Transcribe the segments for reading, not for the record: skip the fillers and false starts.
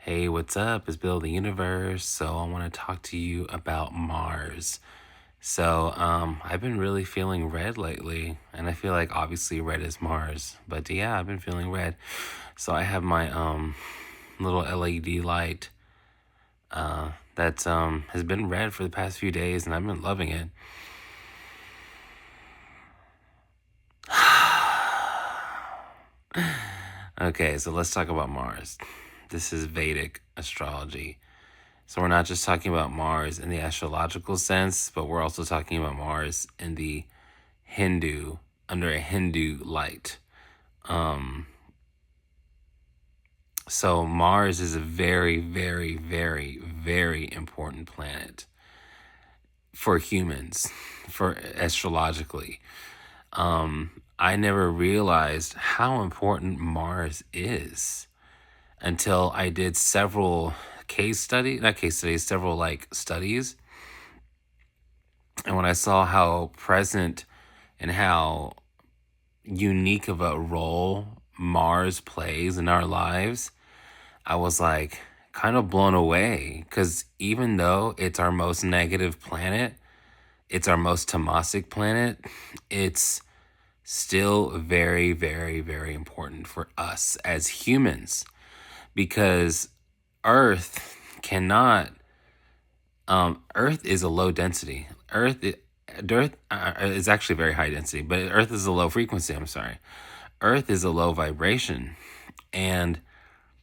Hey, what's up? It's Billoftheuniverse. So I want to talk to you about Mars. I've been really feeling red lately, and I feel like obviously red is Mars, but yeah, I've been feeling red. So I have my little LED light that has been red for the past few days, and I've been loving it. Okay, so let's talk about Mars. This is Vedic astrology. So we're not just talking about Mars in the astrological sense, but we're also talking about Mars in the Hindu, under a Hindu light. So Mars is a very, very, very, very important planet for humans, for astrologically. I never realized how important Mars is until I did several several like studies. And when I saw how present and how unique of a role Mars plays in our lives, I was like kind of blown away. Because even though it's our most negative planet, it's our most tamasic planet, it's still very, very, very important for us as humans because Earth cannot. Earth is a low density. Earth is actually very high density, but Earth is a low frequency. I'm sorry. Earth is a low vibration, and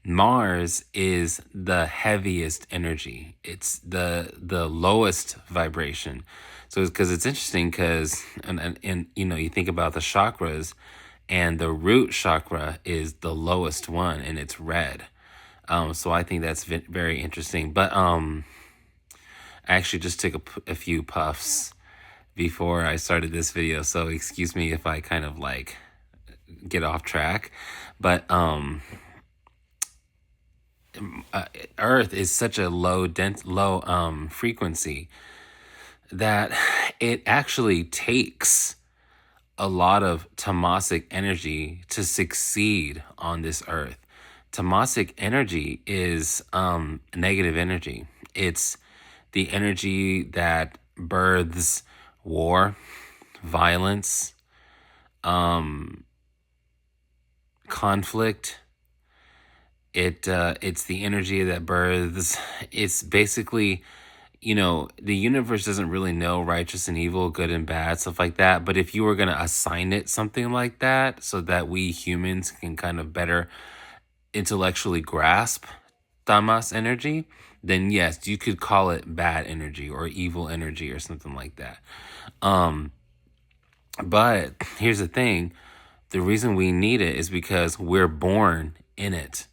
Mars is the heaviest energy. It's the lowest vibration. So because it's interesting because and you think about the chakras, and the root chakra is the lowest one, and it's red. So I think that's very interesting. But I actually just took a few puffs before I started this video, so excuse me if I kind of like get off track. But Earth is such a low frequency that it actually takes a lot of tamasic energy to succeed on this Earth. Tamasic energy is negative energy. It's the energy that births war, violence, conflict. It's the energy that births. It's basically, the universe doesn't really know righteous and evil, good and bad, stuff like that. But if you were gonna assign it something like that, so that we humans can kind of better intellectually grasp tamas energy, then yes, you could call it bad energy or evil energy or something like that. But here's the thing. The reason we need it is because we're born in it.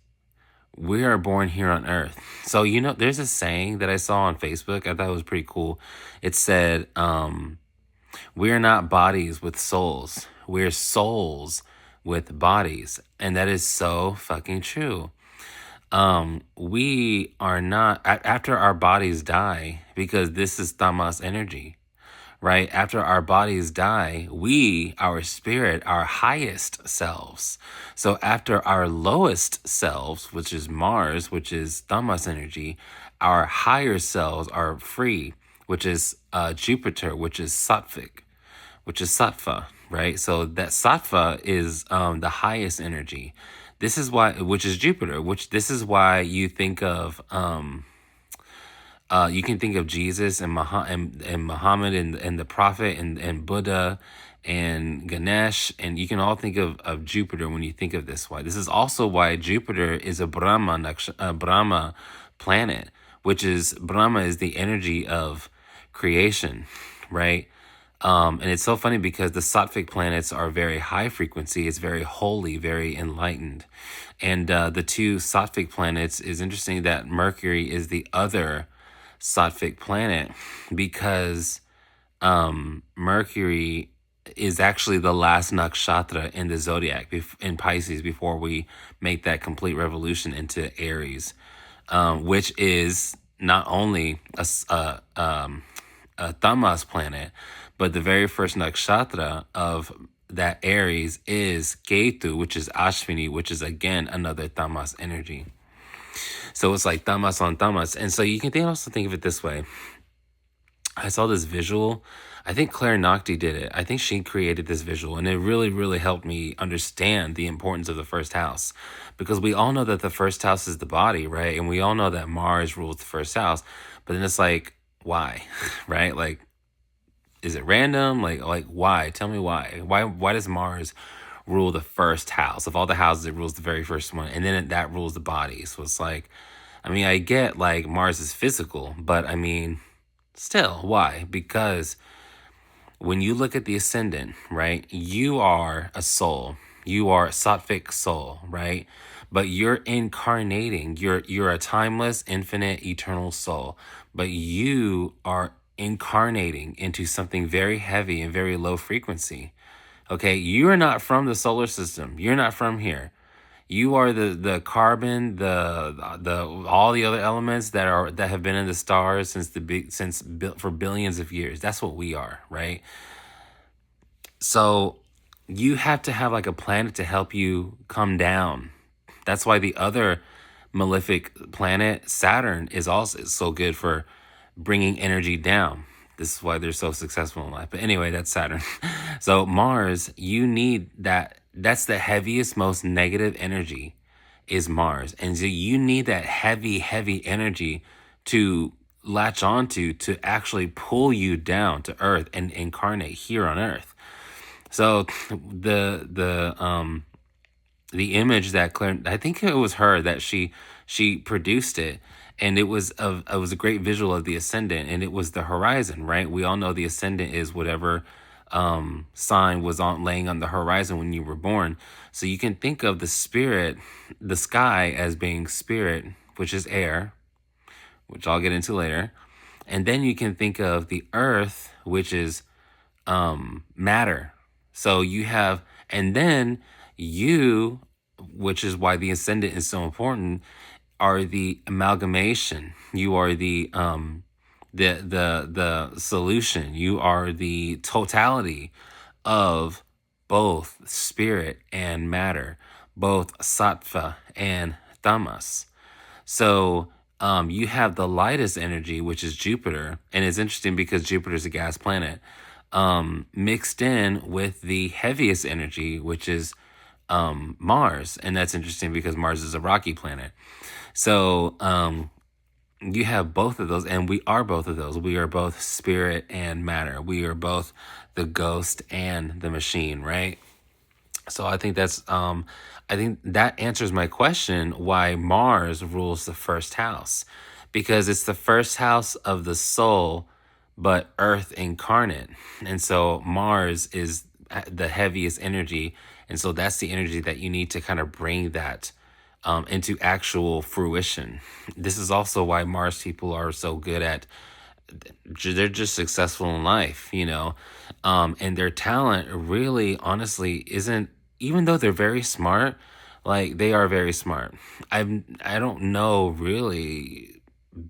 We are born here on Earth. So, there's a saying that I saw on Facebook. I thought it was pretty cool. It said, we're not bodies with souls. We're souls with bodies. And that is so fucking true. We are not, after our bodies die, because this is tamas energy, right? After our bodies die, we, our spirit, our highest selves. So after our lowest selves, which is Mars, which is tamas energy, our higher selves are free, which is Jupiter, which is sattvic, which is sattva, right? So that sattva is the highest energy. This is why, which is Jupiter, this is why you think of you can think of Jesus and Muhammad and the prophet and Buddha and Ganesh, and you can all think of Jupiter when you think of this. Why this is also why Jupiter is a Brahma planet, which is Brahma is the energy of creation, right? And it's so funny because the sattvic planets are very high frequency. It's very holy, very enlightened. And the two sattvic planets is interesting that Mercury is the other sattvic planet because Mercury is actually the last nakshatra in the zodiac in Pisces before we make that complete revolution into Aries, which is not only a tamas planet, but the very first nakshatra of that Aries is Ketu, which is Ashvini, which is again another tamas energy. So it's like tamas on tamas. And so you can also think of it this way. I saw this visual. I think Claire Nocti did it. I think she created this visual, and it really, really helped me understand the importance of the first house. Because we all know that the first house is the body, right? And we all know that Mars rules the first house. But then it's like, why? Right? Like, is it random? Like why? Tell me why. Why does Mars rule the first house? Of all the houses, it rules the very first one, and then that rules the body. So it's like, I mean, I get like Mars is physical, but I mean, still, why? Because when you look at the ascendant, right, you are a soul. You are a sattvic soul, right? But you're incarnating. You're a timeless, infinite, eternal soul. But you are incarnating into something very heavy and very low frequency. Okay, you are not from the solar system. You're not from here. You are the carbon, the all the other elements that have been in the stars for billions of years. That's what we are, right? So you have to have like a planet to help you come down. That's why the other malefic planet, Saturn, is also so good for bringing energy down. This is why they're so successful in life. But anyway, that's Saturn. So Mars, you need that. That's the heaviest, most negative energy is Mars. And so you need that heavy, heavy energy to latch onto to actually pull you down to Earth and incarnate here on Earth. So the image that Claire, I think it was her that she produced it, and it was a great visual of the ascendant, and it was the horizon, right? We all know the ascendant is whatever sign was on laying on the horizon when you were born. So you can think of the spirit, the sky as being spirit, which is air, which I'll get into later, and then you can think of the earth, which is matter. So you have, and then you, which is why the ascendant is so important, are the amalgamation. You are the solution. You are the totality of both spirit and matter, both sattva and tamas. So you have the lightest energy, which is Jupiter, and it's interesting because Jupiter is a gas planet, mixed in with the heaviest energy, which is Mars, and that's interesting because Mars is a rocky planet. So you have both of those, and we are both of those. We are both spirit and matter. We are both the ghost and the machine, right? So I think that answers my question why Mars rules the first house, because it's the first house of the soul, but Earth incarnate. And so Mars is the heaviest energy. And so that's the energy that you need to kind of bring that into actual fruition. This is also why Mars people are so good at, they're just successful in life, you know, and their talent really honestly isn't, even though they're very smart, like they are very smart. I don't know really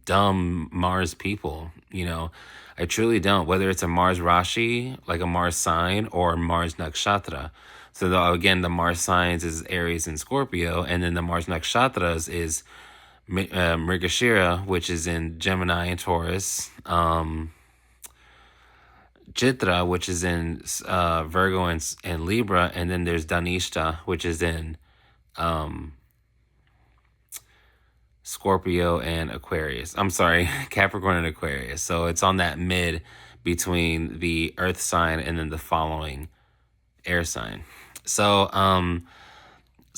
dumb Mars people, you know. I truly don't, whether it's a Mars Rashi, like a Mars sign, or Mars Nakshatra. So again, the Mars signs is Aries and Scorpio, and then the Mars Nakshatras is Mrigashira, which is in Gemini and Taurus, Chitra, which is in Virgo and Libra, and then there's Dhanishta, which is in Scorpio and Aquarius. I'm sorry, Capricorn and Aquarius. So it's on that mid between the Earth sign and then the following air sign. So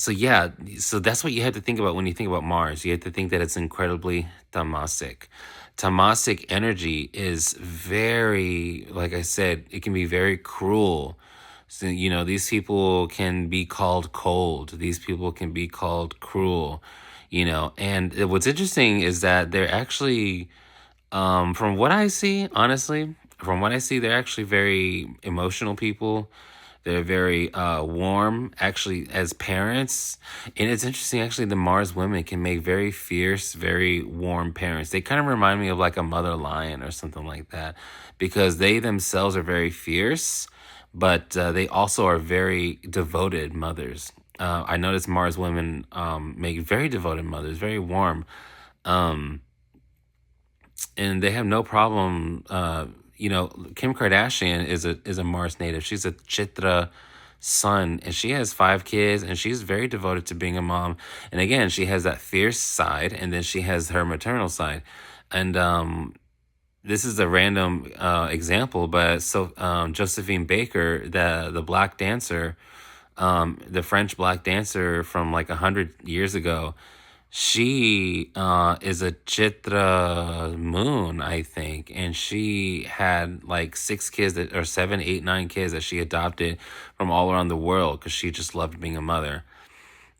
yeah, so that's what you have to think about when you think about Mars. You have to think that it's incredibly tamasic. Tamasic energy is very, like I said, it can be very cruel. So, you know, these people can be called cold. These people can be called cruel, you know. And what's interesting is that they're actually, from what I see, honestly, from what I see, they're actually very emotional people. They're very warm, actually, as parents. And it's interesting, actually, the Mars women can make very fierce, very warm parents. They kind of remind me of like a mother lion or something like that, because they themselves are very fierce, but they also are very devoted mothers. I noticed Mars women make very devoted mothers, very warm, um, and they have no problem. Kim Kardashian is a Mars native. She's a Chitra son, and she has 5 kids, and she's very devoted to being a mom. And again, she has that fierce side, and then she has her maternal side. And this is a random example, but so Josephine Baker, the black dancer, the French black dancer from like 100 years ago, she is a Chitra moon, I think, and she had like 6 kids or 7, 8, 9 kids that she adopted from all around the world because she just loved being a mother.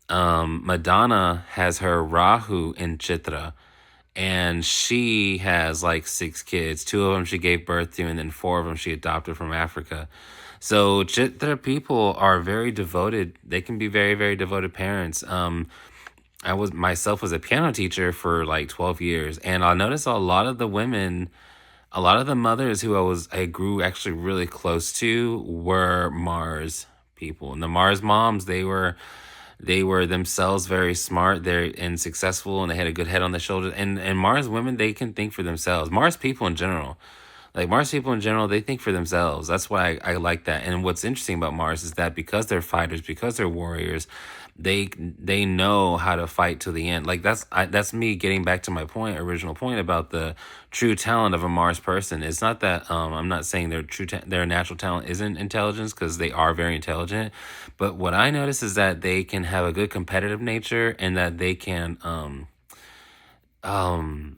Madonna has her Rahu in Chitra, and she has like 6 kids. 2 of them she gave birth to, and then 4 of them she adopted from Africa. So Chitra people are very devoted. They can be very, very devoted parents. I was myself was a piano teacher for like 12 years, and I noticed a lot of the women, a lot of the mothers who I grew actually really close to were Mars people. And the Mars moms, they were themselves very smart, and successful, and they had a good head on their shoulders. And Mars women, they can think for themselves. Mars people in general, like Mars people in general, they think for themselves. That's why I like that. And what's interesting about Mars is that because they're fighters, because they're warriors, they know how to fight to the end. Like that's me getting back to my original point about the true talent of a Mars person. It's not that I'm not saying their natural talent isn't intelligence, because they are very intelligent. But what I notice is that they can have a good competitive nature, and that they can um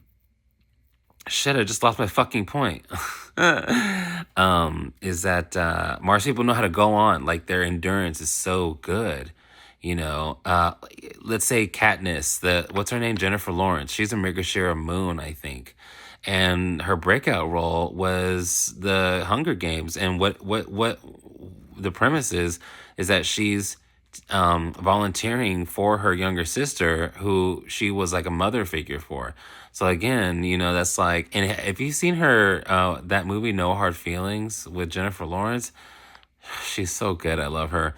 shit, I just lost my fucking point. Is that Mars people know how to go on. Like their endurance is so good. You know, let's say Katniss, what's her name? Jennifer Lawrence. She's a Mrigashira Moon, I think. And her breakout role was the Hunger Games. And what the premise is that she's volunteering for her younger sister, who she was like a mother figure for. So again, that's like, and if you've seen her, that movie No Hard Feelings with Jennifer Lawrence, she's so good. I love her.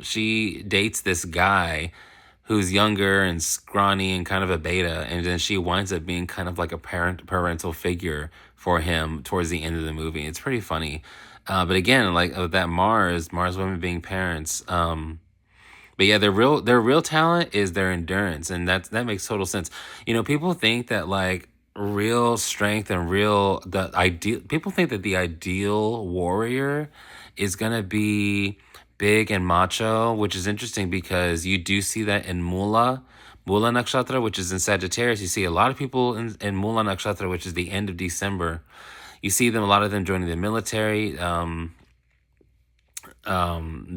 She dates this guy who's younger and scrawny and kind of a beta, and then she winds up being kind of like a parental figure for him towards the end of the movie. It's pretty funny. But again, like that Mars women being parents. But yeah, their real talent is their endurance, and that makes total sense. People think that like real strength and the ideal people think that the ideal warrior is gonna be big and macho, which is interesting because you do see that in Mula Nakshatra, which is in Sagittarius. You see a lot of people in Mula Nakshatra, which is the end of December. You see a lot of them joining the military,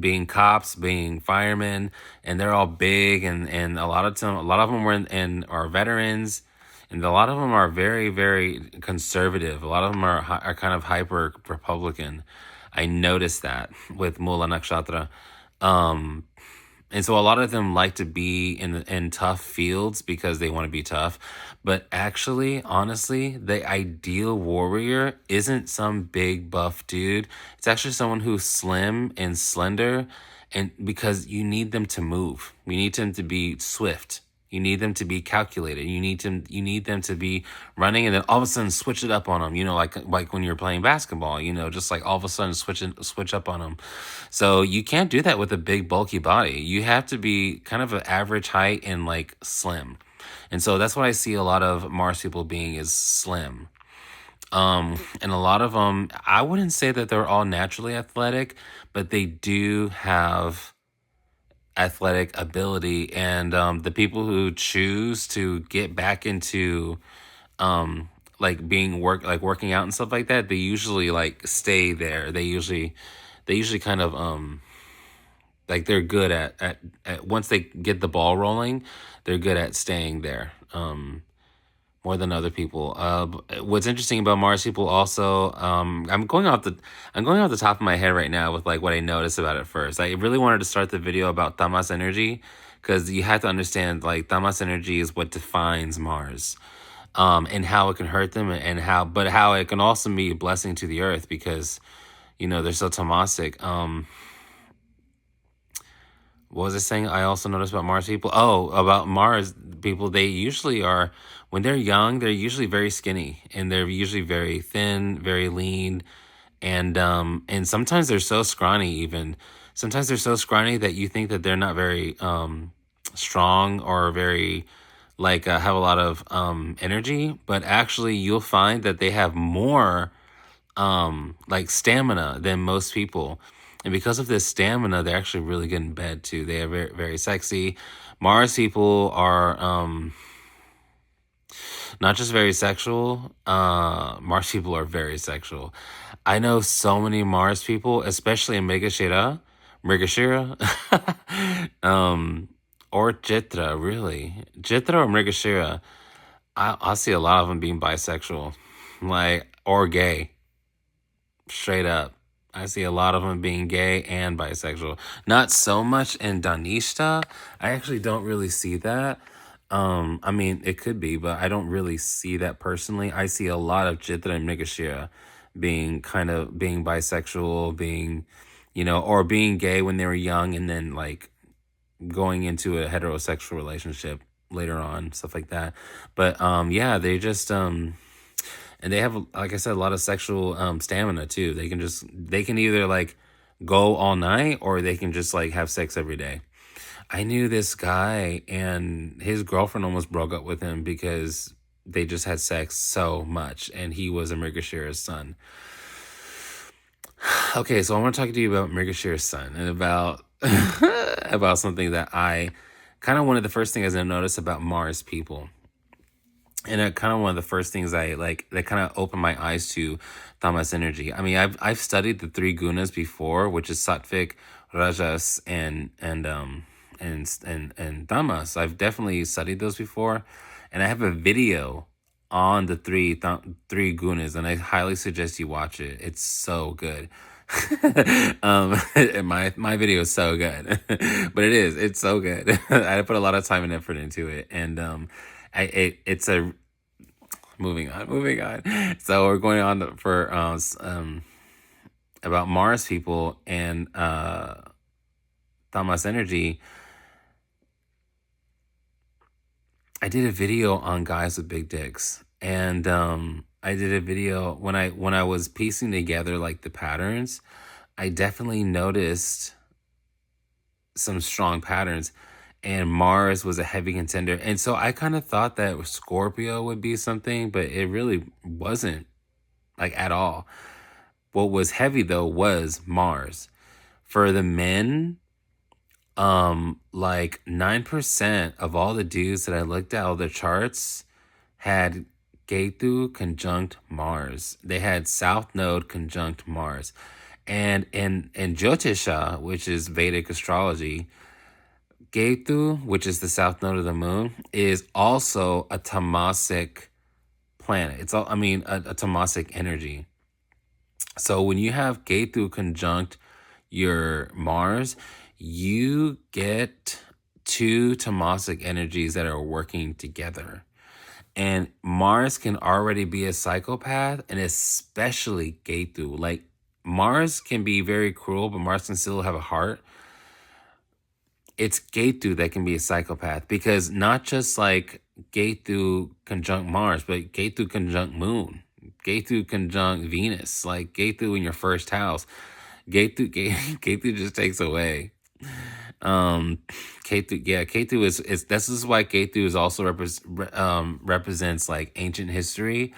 being cops, being firemen, and they're all big, and a lot of them were are veterans, and a lot of them are very, very conservative. A lot of them are kind of hyper Republican. I noticed that with Mula Nakshatra. And so a lot of them like to be in tough fields because they want to be tough. But actually, honestly, the ideal warrior isn't some big buff dude. It's actually someone who's slim and slender, and because you need them to move. You need them to be swift. You need them to be calculated. You need them to be running, and then all of a sudden switch it up on them. Like when you're playing basketball. Just like all of a sudden switch up on them. So you can't do that with a big bulky body. You have to be kind of an average height and like slim. And so that's what I see a lot of Mars people being, is slim. And a lot of them, I wouldn't say that they're all naturally athletic, but they do have athletic ability. And the people who choose to get back into like working out and stuff like that, they usually like stay there. They usually kind of like they're good at once they get the ball rolling, they're good at staying there. More than other people. What's interesting about Mars people also, I'm going off the top of my head right now with like what I noticed about it first. I really wanted to start the video about Tamas energy, because you have to understand like Tamas energy is what defines Mars, and how it can hurt them, and how it can also be a blessing to the earth, because they're so tamasic. What was I saying? I also noticed about Mars people. Oh, about Mars people, they usually are, when they're young, they're usually very skinny and they're usually very thin, very lean, and sometimes they're so scrawny even. Sometimes they're so scrawny that you think that they're not very strong or very like have a lot of energy, but actually you'll find that they have more like stamina than most people. And because of this stamina, they're actually really good in bed too. They are very, very sexy. Mars people are not just very sexual. Mars people are very sexual. I know so many Mars people, especially in Mrigashira, or Jitra, really. Jitra or Mrigashira. I see a lot of them being bisexual, like, or gay. Straight up. I see a lot of them being gay and bisexual. Not so much in Danishta. I actually don't really see that. I mean, it could be, but I don't really see that personally. I see a lot of Chitra and Nigashira being bisexual, being, or being gay when they were young and then like going into a heterosexual relationship later on, stuff like that. But yeah, they just and they have, like I said, a lot of sexual stamina too. They can either like go all night or they can just like have sex every day. I knew this guy and his girlfriend almost broke up with him because they just had sex so much, and he was Mrigashira's son. Okay, so I want to talk to you about Mrigashira's son and about about something that I kind of one of the first things I noticed about Mars people. And kind of one of the first things I like that kind of opened my eyes to Tamas energy. I mean, I've studied the three gunas before, which is Sattvic, Rajas, and Tamas. I've definitely studied those before, and I have a video on the three gunas, and I highly suggest you watch it. It's so good. My video is so good, but it's so good. I put a lot of time and effort into it, and it's a moving on. So we're going on for about Mars people and Tamas energy. I did a video on guys with big dicks, and I did a video when I was piecing together like the patterns. I definitely noticed some strong patterns, and Mars was a heavy contender. And so I kind of thought that Scorpio would be something, but it really wasn't, like, at all. What was heavy though was Mars. For the men, like 9% of all the dudes that I looked at, all the charts, had Ketu conjunct Mars. They had South Node conjunct Mars. And in Jyotisha, which is Vedic astrology, Ketu, which is the south node of the moon, is also a tamasic planet. It's all, I mean, a tamasic energy. So when you have Ketu conjunct your Mars, you get two tamasic energies that are working together. And Mars can already be a psychopath, and especially Ketu. Like, Mars can be very cruel, but Mars can still have a heart. It's Ketu that can be a psychopath, because not just like Ketu conjunct Mars, but Ketu conjunct Moon, Ketu conjunct Venus, like Ketu in your first house. Ketu just takes away. Ketu is this is why Ketu is also represents like ancient history.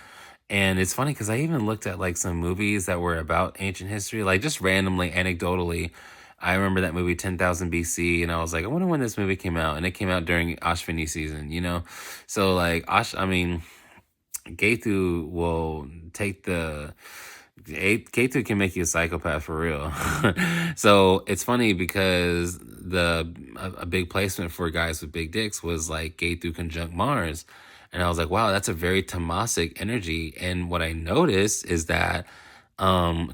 And it's funny because I even looked at like some movies that were about ancient history, like just randomly, anecdotally. I remember that movie 10,000 BC, and I was like, I wonder when this movie came out, and it came out during Ashvini season. So like I mean, Ketu will take the Ketu can make you a psychopath for real. So it's funny because a big placement for guys with big dicks was like Ketu conjunct Mars. And I was like, wow, that's a very tamasic energy. And what I noticed is that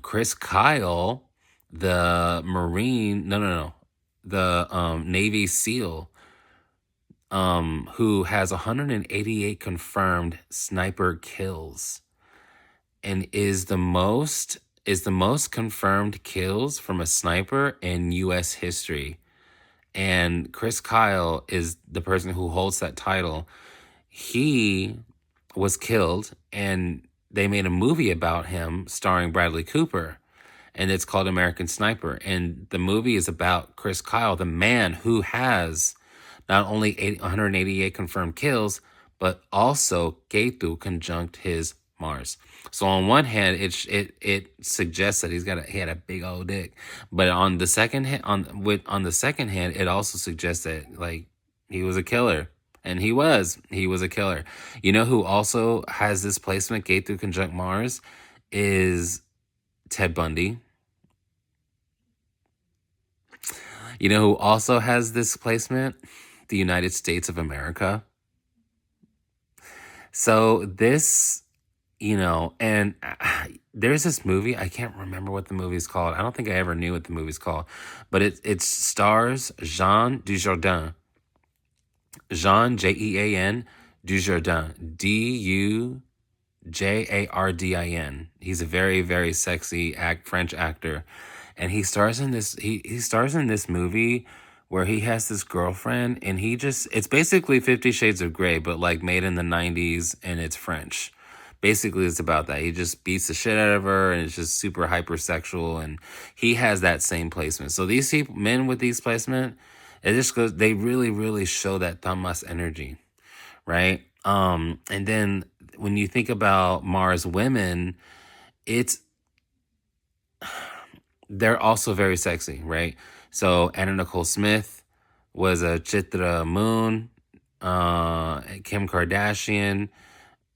Chris Kyle, the Marine, no, the Navy SEAL, who has 188 confirmed sniper kills, and is the most confirmed kills from a sniper in U.S. history. And Chris Kyle is the person who holds that title. He was killed, and they made a movie about him starring Bradley Cooper, and it's called American Sniper. And the movie is about Chris Kyle, the man who has not only 188 confirmed kills, but also Ketu conjunct his Mars. So on one hand, it suggests that he had a big old dick, but on the second on the second hand, it also suggests that like he was a killer, and he was a killer. You know who also has this placement, Ketu conjunct Mars, is Ted Bundy. You know who also has this placement? The United States of America. So this, and there's this movie. I can't remember what the movie's called. I don't think I ever knew what the movie's called, but it stars Jean Dujardin. Jean, Jean Dujardin, Dujardin. He's a very, very sexy French actor, and he stars in this. He stars in this movie where he has this girlfriend, and it's basically 50 Shades of Grey, but like made in the 90s, and it's French. Basically, it's about that. He just beats the shit out of her, and it's just super hypersexual, and he has that same placement. So these men with these placement, it just goes. They really, really show that Tamas energy, right? And then when you think about Mars women, they're also very sexy, right? So Anna Nicole Smith was a Chitra moon. Kim Kardashian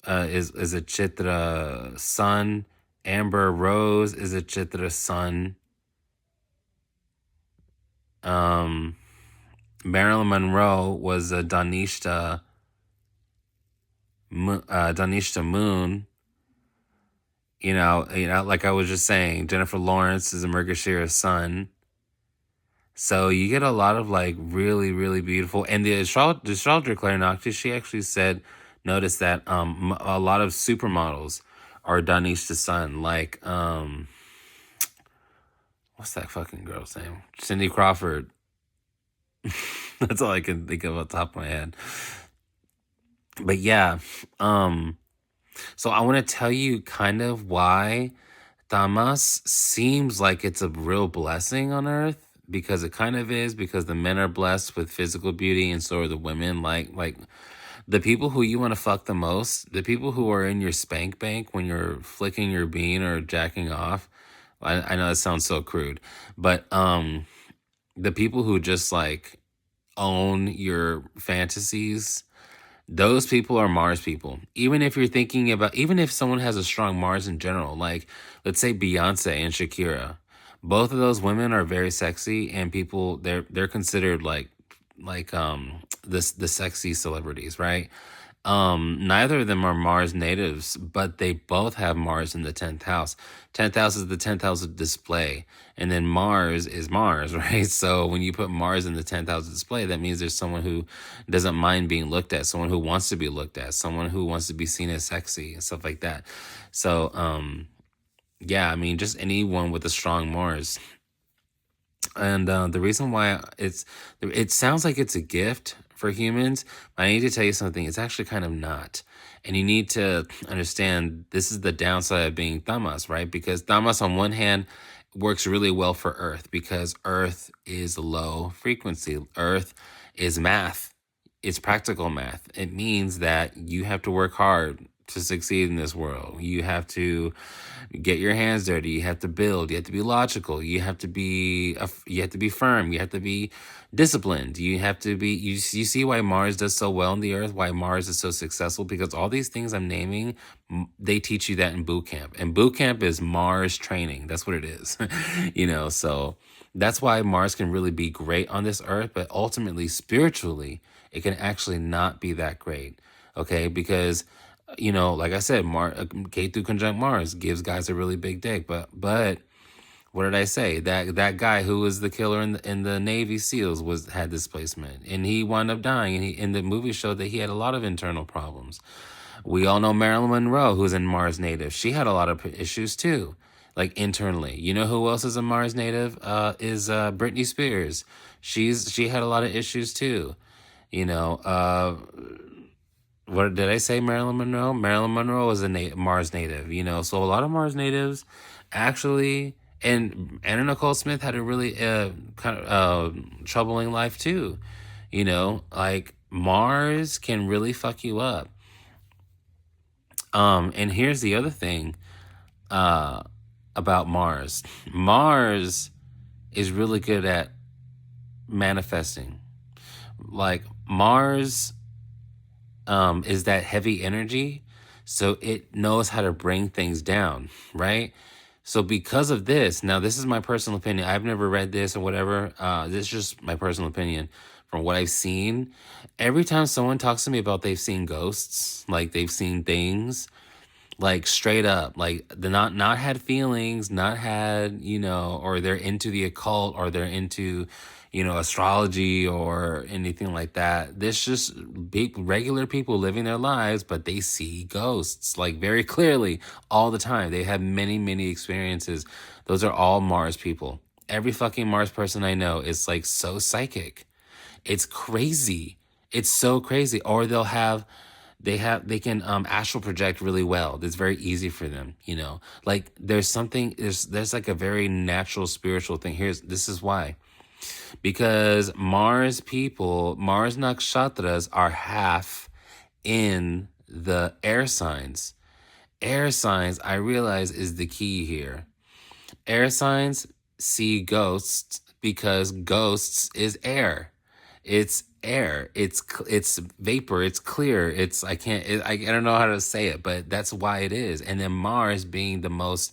is a Chitra sun. Amber Rose is a Chitra sun. Marilyn Monroe was a Danishta moon. Like I was just saying, Jennifer Lawrence is a Mrgashira sun. So you get a lot of like really, really beautiful. And the astrologer Claire Noctis, she actually noticed that a lot of supermodels are Danishta sun. Like what's that fucking girl's name? Cindy Crawford. That's all I can think of off the top of my head. But yeah, so I want to tell you kind of why Tamas seems like it's a real blessing on earth, because it kind of is, because the men are blessed with physical beauty and so are the women. Like the people who you want to fuck the most, the people who are in your spank bank when you're flicking your bean or jacking off. I know that sounds so crude, but the people who just like own your fantasies, those people are Mars people. Even if someone has a strong Mars in general, like let's say Beyonce and Shakira, both of those women are very sexy, and people they're considered like the sexy celebrities, right? Neither of them are Mars natives, but they both have Mars in the 10th house. 10th house is the 10th house of display, and then Mars is Mars, right? So when you put Mars in the 10th house of display, that means there's someone who doesn't mind being looked at, someone who wants to be looked at, someone who wants to be seen as sexy and stuff like that. So, yeah, I mean, just anyone with a strong Mars. And the reason why it sounds like it's a gift for humans, but I need to tell you something. It's actually kind of not. And you need to understand this is the downside of being Tamas, right? Because Tamas, on one hand, works really well for Earth, because Earth is low frequency. Earth is math. It's practical math. It means that you have to work hard to succeed in this world. You have to get your hands dirty. You have to build. You have to be logical. You have to be firm. You have to be disciplined. You have to be. You see why Mars does so well on the Earth. Why Mars is so successful, because all these things I'm naming, they teach you that in boot camp. And boot camp is Mars training. That's what it is. So that's why Mars can really be great on this Earth, but ultimately, spiritually, it can actually not be that great. Okay, because like I said, Ketu conjunct Mars gives guys a really big dick. But what did I say? That guy who was the killer in the Navy SEALs had this placement, and he wound up dying. And in the movie showed that he had a lot of internal problems. We all know Marilyn Monroe, who's in Mars native. She had a lot of issues too. like internally. You know who else is a Mars native? Is Britney Spears. She had a lot of issues too. You know, what did I say? Marilyn Monroe. Marilyn Monroe was a Mars native. You know, so a lot of Mars natives actually. And Anna Nicole Smith had a really kind of troubling life too. You know, like Mars can really fuck you up. And here's the other thing uh, about Mars. Mars is really good at manifesting. Like Mars is that heavy energy, so it knows how to bring things down, right? So because of this, now this is my personal opinion. I've never read this or whatever. This is just my personal opinion from what I've seen. Every time someone talks to me about they've seen ghosts, like they've seen things, like straight up, like they're not had feelings, not had, you know, or they're into the occult, or they're into, you know, astrology or anything like that. This just big regular people living their lives, but they see ghosts like very clearly all the time. They have many experiences. Those are all Mars people. Every fucking Mars person I know is like so psychic. It's crazy. It's so crazy. Or they can astral project really well. That's very easy for them, you know. Like there's like a very natural spiritual thing. This is why. Because Mars nakshatras are half in the air signs. Air signs, I realize, is the key here. Air signs see ghosts because ghosts is air. It's air. It's vapor. It's clear. It's I don't know how to say it, but that's why it is. And then Mars being the most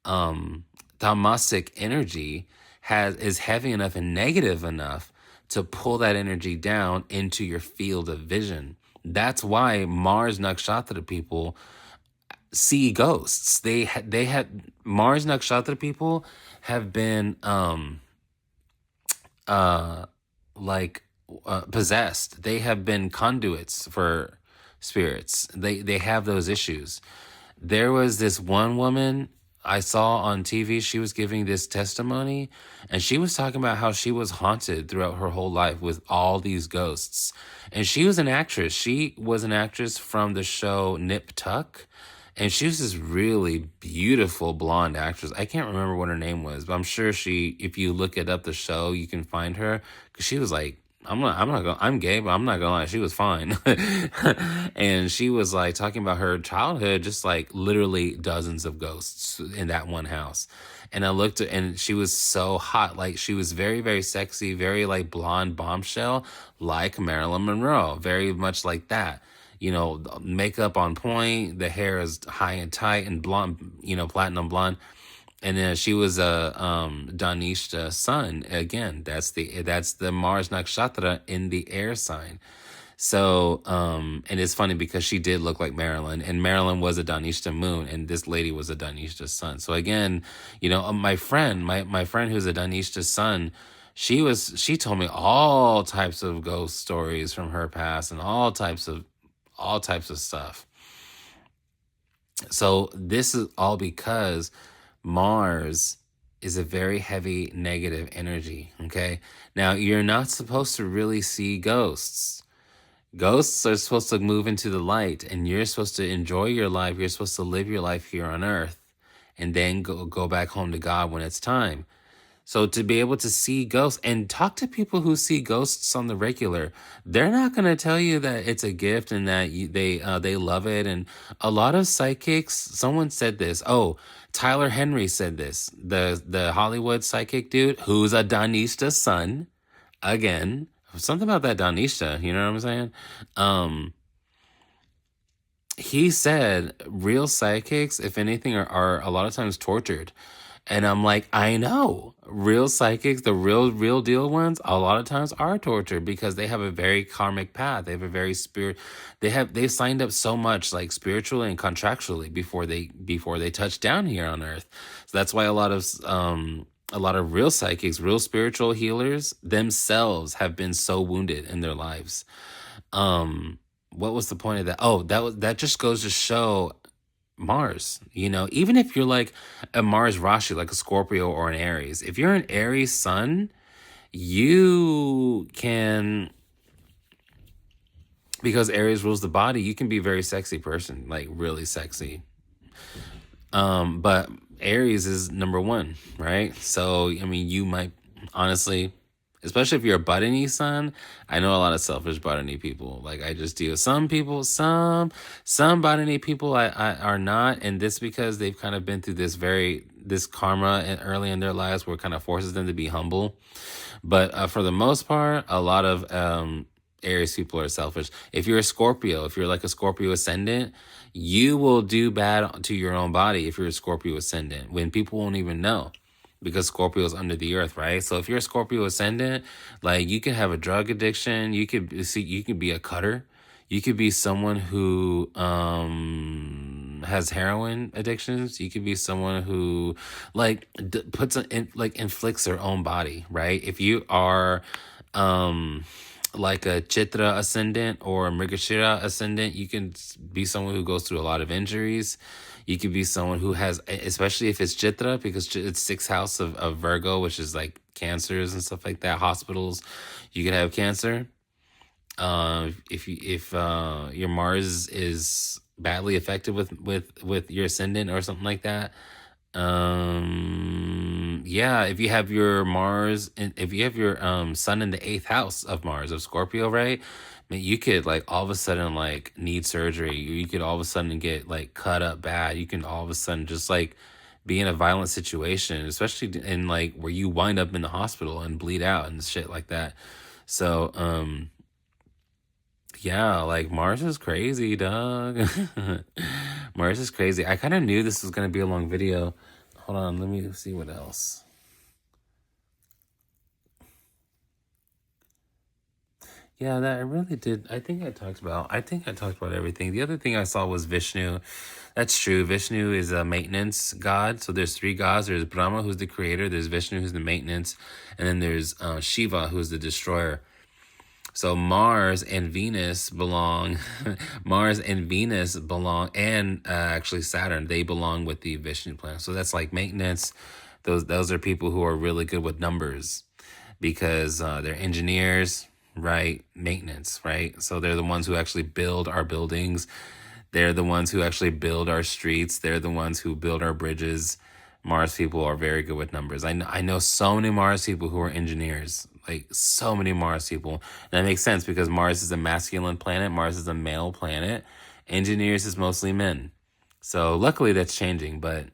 tamasic energy is heavy enough and negative enough to pull that energy down into your field of vision. That's why Mars nakshatra people see ghosts. They had Mars nakshatra people have been like possessed. They have been conduits for spirits. They have those issues. There was this one woman I saw on TV. She was giving this testimony, and she was talking about how she was haunted throughout her whole life with all these ghosts. And she was an actress. She was an actress from the show Nip Tuck. And she was this really beautiful blonde actress. I can't remember what her name was, but I'm sure if you look it up, the show, you can find her. Cause she was like, I'm gay, but I'm not gonna lie, she was fine. And she was like talking about her childhood, just like literally dozens of ghosts in that one house. And I looked at, and she was so hot. Like she was very sexy, very like blonde bombshell, like Marilyn Monroe, very much like that. You know, makeup on point, the hair is high and tight and blonde, you know, platinum blonde. And then she was a Danishta sun. Again, that's the Mars nakshatra in the air sign. So, and it's funny because she did look like Marilyn, and Marilyn was a Danishta moon, and this lady was a Danishta sun. So again, you know, my friend who's a Danishta sun, she told me all types of ghost stories from her past and all types of stuff. So this is all because Mars is a very heavy negative energy, okay? Now, you're not supposed to really see ghosts. Ghosts are supposed to move into the light, and you're supposed to enjoy your life. You're supposed to live your life here on earth and then go back home to God when it's time. So to be able to see ghosts and talk to people who see ghosts on the regular, they're not going to tell you that it's a gift and that they love it. And a lot of psychics, someone said this. Oh, Tyler Henry said this. The Hollywood psychic dude who's a Danishta son. Again, something about that Danishta. You know what I'm saying? He said real psychics, if anything, are a lot of times tortured. And I'm like, I know. Real psychics, the real deal ones, a lot of times are tortured because they have a very karmic path. They have a very they signed up so much like spiritually and contractually before they touch down here on earth. So that's why a lot of real psychics, real spiritual healers themselves have been so wounded in their lives. What was the point of that? Oh, that just goes to show Mars. Even if you're like a Mars Rashi, like a Scorpio or an Aries, if you're an Aries sun, you can, because Aries rules the body, you can be a very sexy person, like really sexy. But Aries is number one, right? So, I mean, you might honestly, especially if you're a buttony sun, I know a lot of selfish buttony people. Like I just deal with some people, some buttony people I are not, and this because they've kind of been through this karma early in their lives where it kind of forces them to be humble. But for the most part, a lot of Aries people are selfish. If you're a Scorpio, if you're like a Scorpio ascendant, you will do bad to your own body if you're a Scorpio ascendant when people won't even know, because Scorpio is under the earth, right? So if you're a Scorpio ascendant, like you can have a drug addiction, you could be a cutter, you could be someone who has heroin addictions. You could be someone who like inflicts their own body, right? If you are like a Chitra ascendant or a Mrigashira ascendant, you can be someone who goes through a lot of injuries. You could be someone who has, especially if it's Chitra, because it's sixth house of Virgo, which is like cancers and stuff like that, hospitals. You could have cancer. If your Mars is badly affected with your ascendant or something like that. Yeah, if you have your Mars and if you have your sun in the eighth house of Mars of Scorpio, right? I mean, you could like all of a sudden like need surgery. You could all of a sudden get like cut up bad. You can all of a sudden just like be in a violent situation, especially in like where you wind up in the hospital and bleed out and shit like that. So, yeah, like Mars is crazy, dog. Mars is crazy. I kind of knew this was gonna be a long video. Hold on, let me see what else. Yeah, that I really did. I think I talked about everything. The other thing I saw was Vishnu. That's true. Vishnu is a maintenance god. So there's three gods. There's Brahma, who's the creator. There's Vishnu, who's the maintenance, and then there's Shiva, who's the destroyer. So Mars and Venus belong. Mars and Venus belong, and actually Saturn. They belong with the Vishnu planet. So that's like maintenance. Those are people who are really good with numbers because they're engineers, right? Maintenance, right? So they're the ones who actually build our buildings. They're the ones who actually build our streets. They're the ones who build our bridges. Mars people are very good with numbers. I know so many Mars people who are engineers, like so many Mars people. And that makes sense because Mars is a masculine planet. Mars is a male planet. Engineers is mostly men. So luckily that's changing, but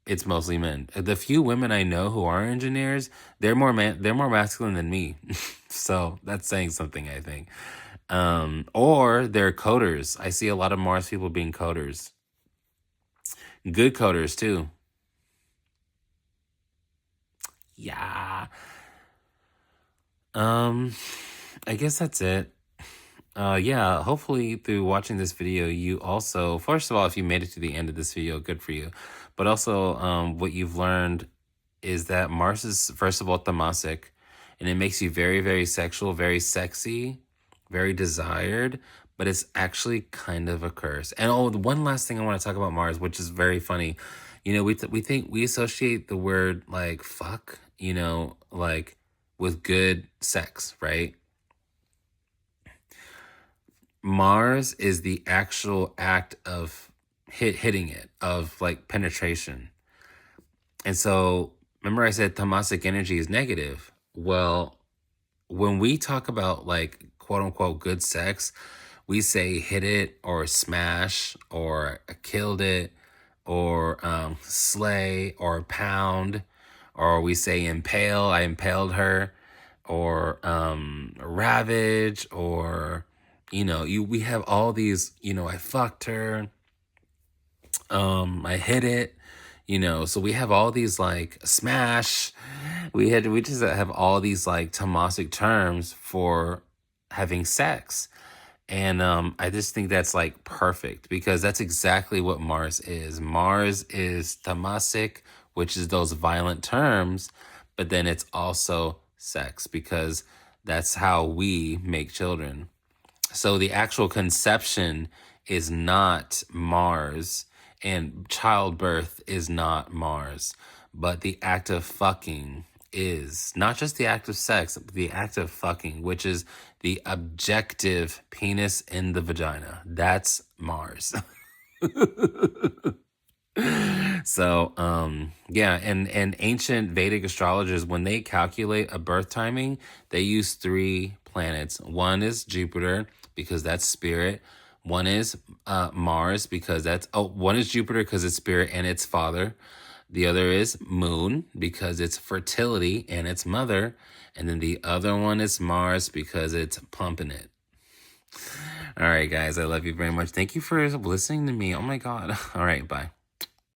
it's mostly men. The few women I know who are engineers, they're more masculine than me. So that's saying something, I think. Or they're coders. I see a lot of Mars people being coders. Good coders too. Yeah. Um, I guess that's it. Yeah, hopefully through watching this video, you also, first of all, if you made it to the end of this video, good for you. But also, what you've learned is that Mars is, first of all, tamasic, and it makes you very, very sexual, very sexy, very desired, but it's actually kind of a curse. And oh, the one last thing I want to talk about Mars, which is very funny. We think we associate the word like fuck, like with good sex, right? Mars is the actual act of hitting it, of like penetration. And so, remember I said tamasic energy is negative. Well, when we talk about like quote unquote good sex, we say hit it or smash or killed it or slay or pound, or we say impale, I impaled her, or ravage, or we have all these, I fucked her, I hit it, so we have all these like smash. We just have all these like tamasic terms for having sex. And I just think that's like perfect because that's exactly what Mars is. Mars is tamasic, which is those violent terms, but then it's also sex because that's how we make children. So the actual conception is not Mars. And childbirth is not Mars, but the act of fucking is. Not just the act of sex, but the act of fucking, which is the objective penis in the vagina. That's Mars. So, yeah, and ancient Vedic astrologers, when they calculate a birth timing, they use 3 planets. One is Jupiter because that's spirit. One is Mars because one is Jupiter because it's spirit and its father. The other is Moon because it's fertility and its mother. And then the other one is Mars because it's pumping it. All right, guys, I love you very much. Thank you for listening to me. Oh my God. All right, bye.